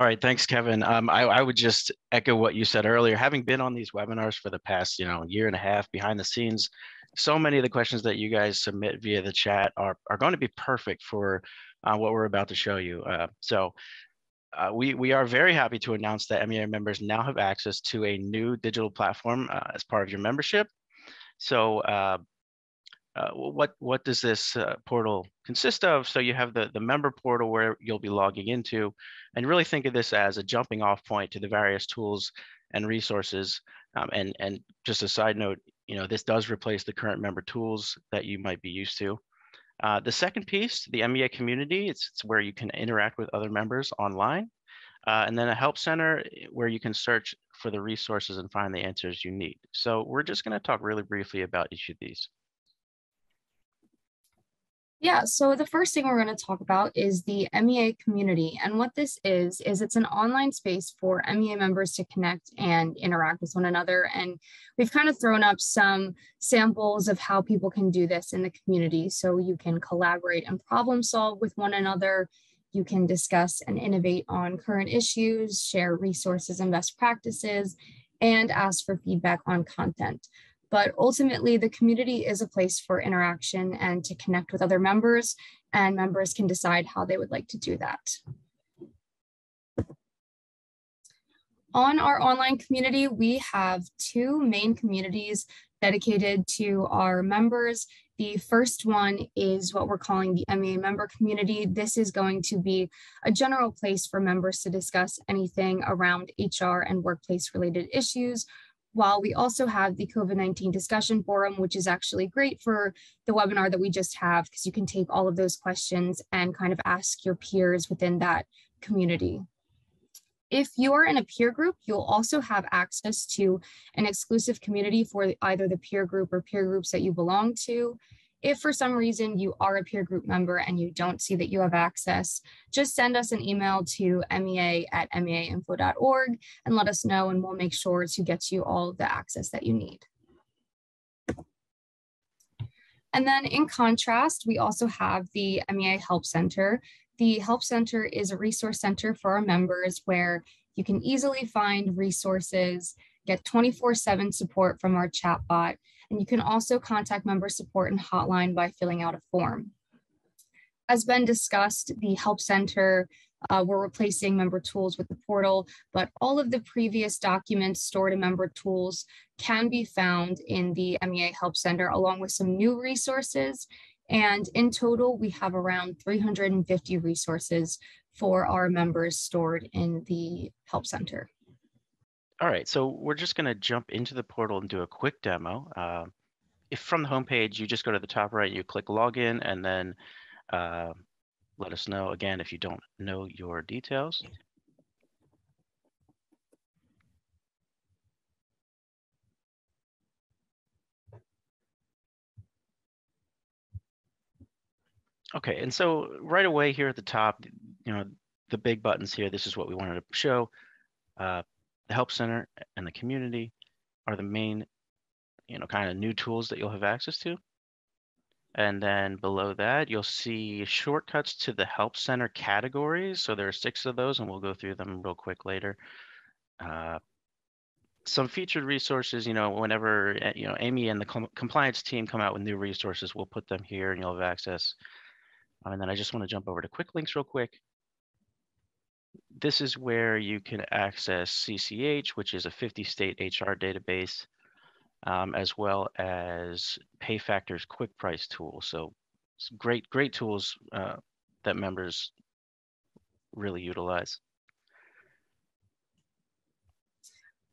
All right, thanks, Kevin. I would just echo what you said earlier. Having been on these webinars for the past, year and a half behind the scenes, so many of the questions that you guys submit via the chat are going to be perfect for what we're about to show you. We are very happy to announce that MEA members now have access to a new digital platform as part of your membership. So what does this portal consist of? So you have the member portal where you'll be logging into, and really think of this as a jumping off point to the various tools and resources. And just a side note, this does replace the current member tools that you might be used to. The second piece, the MEA community, it's where you can interact with other members online. And then a help center where you can search for the resources and find the answers you need. So we're just going to talk really briefly about each of these. Yeah, so the first thing we're going to talk about is the MEA community. And what this is it's an online space for MEA members to connect and interact with one another. And we've kind of thrown up some samples of how people can do this in the community. So you can collaborate and problem solve with one another. You can discuss and innovate on current issues, share resources and best practices, and ask for feedback on content. But ultimately, the community is a place for interaction and to connect with other members, and members can decide how they would like to do that. On our online community, we have two main communities dedicated to our members. The first one is what we're calling the MEA member community. This is going to be a general place for members to discuss anything around HR and workplace related issues, while we also have the COVID-19 discussion forum, which is actually great for the webinar that we just have, because you can take all of those questions and kind of ask your peers within that community. If you are in a peer group, you'll also have access to an exclusive community for either the peer group or peer groups that you belong to. If for some reason you are a peer group member and you don't see that you have access, just send us an email to mea@meainfo.org and let us know, and we'll make sure to get you all the access that you need. And then in contrast, we also have the MEA Help Center. The Help Center is a resource center for our members where you can easily find resources, get 24/7 support from our chatbot, and you can also contact member support and hotline by filling out a form. As been discussed, the Help Center, we're replacing member tools with the portal, but all of the previous documents stored in member tools can be found in the MEA Help Center, along with some new resources. And in total, we have around 350 resources for our members stored in the Help Center. All right, so we're just going to jump into the portal and do a quick demo. If from the homepage, you just go to the top right, you click login, and then let us know again if you don't know your details. Okay, and so right away here at the top, the big buttons here, this is what we wanted to show. The Help Center and the community are the main, kind of new tools that you'll have access to. And then below that, you'll see shortcuts to the Help Center categories. So there are 6 of those, and we'll go through them real quick later. Some featured resources, whenever, Amy and the compliance team come out with new resources, we'll put them here and you'll have access. And then I just want to jump over to quick links real quick. This is where you can access CCH, which is a 50-state HR database, as well as PayFactor's quick price tool. So some great tools that members really utilize.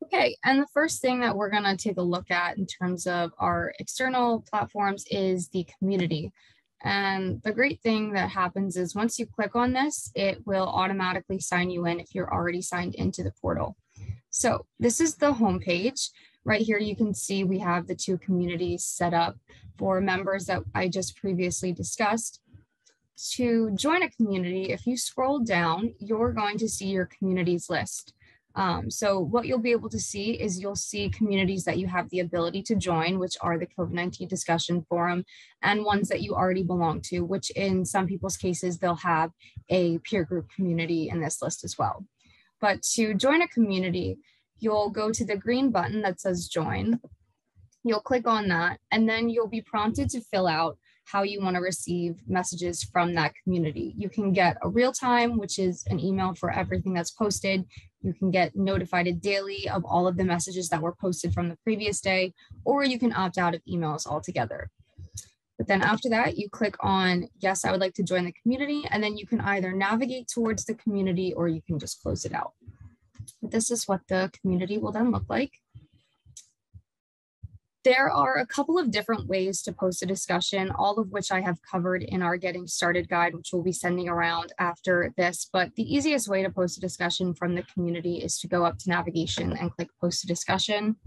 Okay, and the first thing that we're going to take a look at in terms of our external platforms is the community. And the great thing that happens is once you click on this, it will automatically sign you in if you're already signed into the portal. So this is the homepage. Right here, you can see we have the 2 communities set up for members that I just previously discussed. To join a community, if you scroll down, you're going to see your communities list. So what you'll be able to see is you'll see communities that you have the ability to join, which are the COVID-19 discussion forum, and ones that you already belong to, which in some people's cases, they'll have a peer group community in this list as well. But to join a community, you'll go to the green button that says join. You'll click on that, and then you'll be prompted to fill out how you want to receive messages from that community. You can get a real time, which is an email for everything that's posted. You can get notified daily of all of the messages that were posted from the previous day, or you can opt out of emails altogether. But then after that, you click on, yes, I would like to join the community, and then you can either navigate towards the community or you can just close it out. But this is what the community will then look like. There are a couple of different ways to post a discussion, all of which I have covered in our Getting Started guide, which we'll be sending around after this. But the easiest way to post a discussion from the community is to go up to navigation and click Post a Discussion.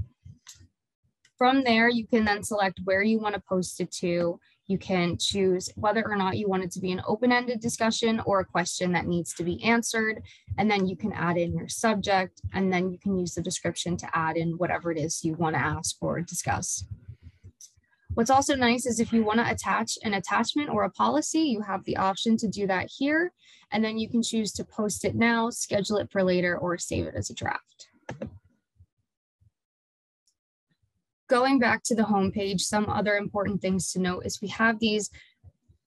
From there, you can then select where you want to post it to. You can choose whether or not you want it to be an open-ended discussion or a question that needs to be answered. And then you can add in your subject, and then you can use the description to add in whatever it is you want to ask or discuss. What's also nice is if you want to attach an attachment or a policy, you have the option to do that here. And then you can choose to post it now, schedule it for later, or save it as a draft. Going back to the homepage, some other important things to note is we have these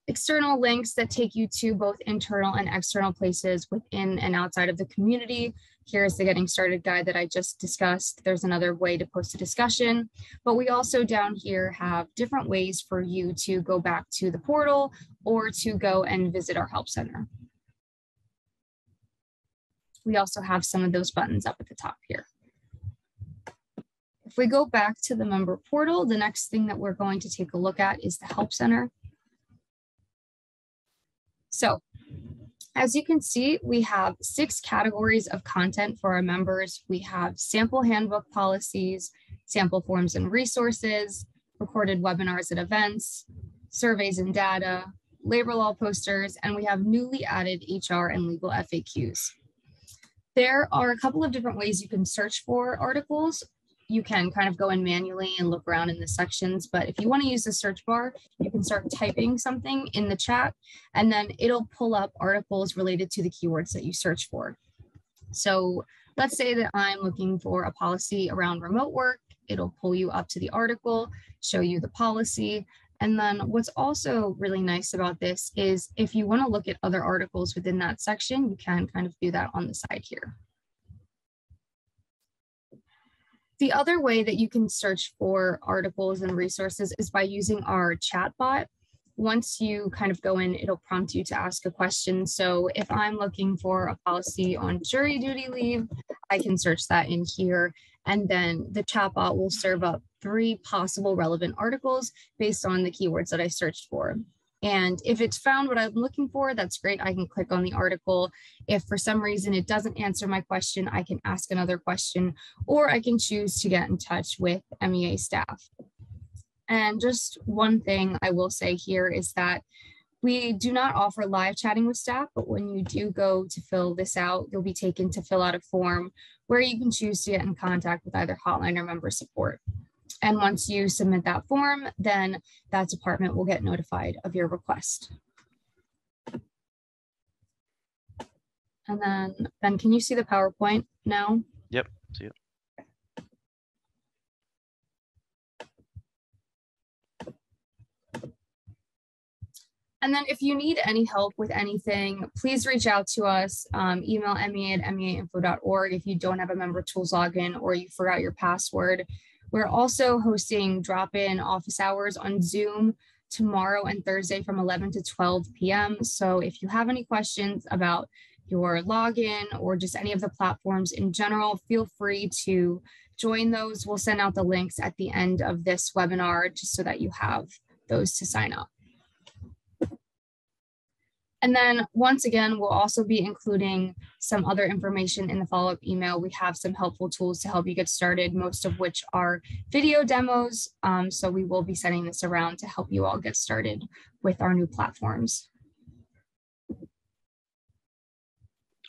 external links that take you to both internal and external places within and outside of the community. Here's the Getting Started guide that I just discussed. There's another way to post a discussion, but we also down here have different ways for you to go back to the portal or to go and visit our help center. We also have some of those buttons up at the top here. If we go back to the member portal, the next thing that we're going to take a look at is the Help Center. So as you can see, we have 6 categories of content for our members. We have sample handbook policies, sample forms and resources, recorded webinars and events, surveys and data, labor law posters, and we have newly added HR and legal FAQs. There are a couple of different ways you can search for articles. You can kind of go in manually and look around in the sections, but if you want to use the search bar, you can start typing something in the chat, and then it'll pull up articles related to the keywords that you search for. So let's say that I'm looking for a policy around remote work. It'll pull you up to the article, show you the policy. And then what's also really nice about this is if you want to look at other articles within that section, you can kind of do that on the side here. The other way that you can search for articles and resources is by using our chat bot. Once you kind of go in, it'll prompt you to ask a question. So if I'm looking for a policy on jury duty leave, I can search that in here. And then the chat bot will serve up 3 possible relevant articles based on the keywords that I searched for. And if it's found what I'm looking for, that's great. I can click on the article. If for some reason it doesn't answer my question, I can ask another question, or I can choose to get in touch with MEA staff. And just one thing I will say here is that we do not offer live chatting with staff, but when you do go to fill this out, you'll be taken to fill out a form where you can choose to get in contact with either hotline or member support. And once you submit that form, then that department will get notified of your request. And then, Ben, can you see the PowerPoint now? Yep, see it. And then if you need any help with anything, please reach out to us. Email mea@meainfo.org if you don't have a member tools login or you forgot your password. We're also hosting drop-in office hours on Zoom tomorrow and Thursday from 11 to 12 p.m. So if you have any questions about your login or just any of the platforms in general, feel free to join those. We'll send out the links at the end of this webinar just so that you have those to sign up. And then once again, we'll also be including some other information in the follow-up email. We have some helpful tools to help you get started, most of which are video demos. So we will be sending this around to help you all get started with our new platforms.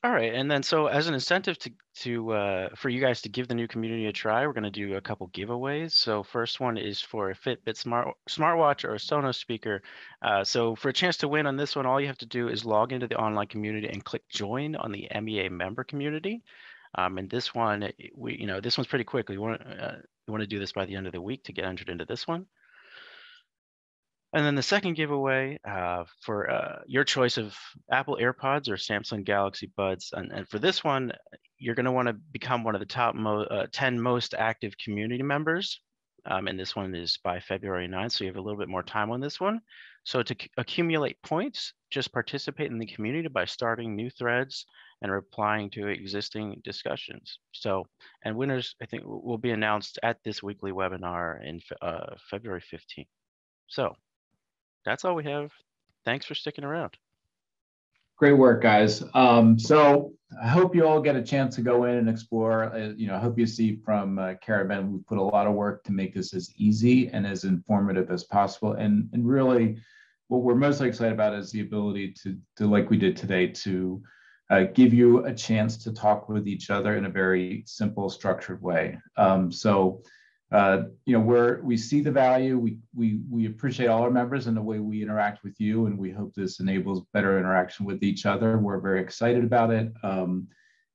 All right, and then so as an incentive to for you guys to give the new community a try, we're going to do a couple giveaways. So first one is for a Fitbit smartwatch or a Sonos speaker. So for a chance to win on this one, all you have to do is log into the online community and click join on the MEA member community. And this one, this one's pretty quick. We want to do this by the end of the week to get entered into this one. And then the second giveaway for your choice of Apple AirPods or Samsung Galaxy Buds. And for this one, you're going to want to become one of the top 10 most active community members. And this one is by February 9th, so you have a little bit more time on this one. So to accumulate points, just participate in the community by starting new threads and replying to existing discussions. So, and winners, I think, will be announced at this weekly webinar in February 15th. So that's all we have. Thanks for sticking around. Great work, guys. So I hope you all get a chance to go in and explore. I hope you see from Kara and Ben, we put a lot of work to make this as easy and as informative as possible. And really, what we're mostly excited about is the ability to like we did today, to give you a chance to talk with each other in a very simple, structured way. We see the value. We appreciate all our members and the way we interact with you, and we hope this enables better interaction with each other. We're very excited about it,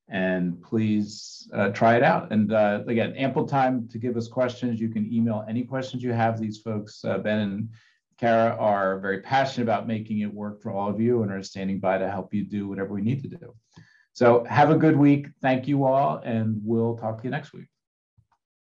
and please try it out. And again, ample time to give us questions. You can email any questions you have. These folks, Ben and Kara, are very passionate about making it work for all of you and are standing by to help you do whatever we need to do. So have a good week. Thank you all, and we'll talk to you next week.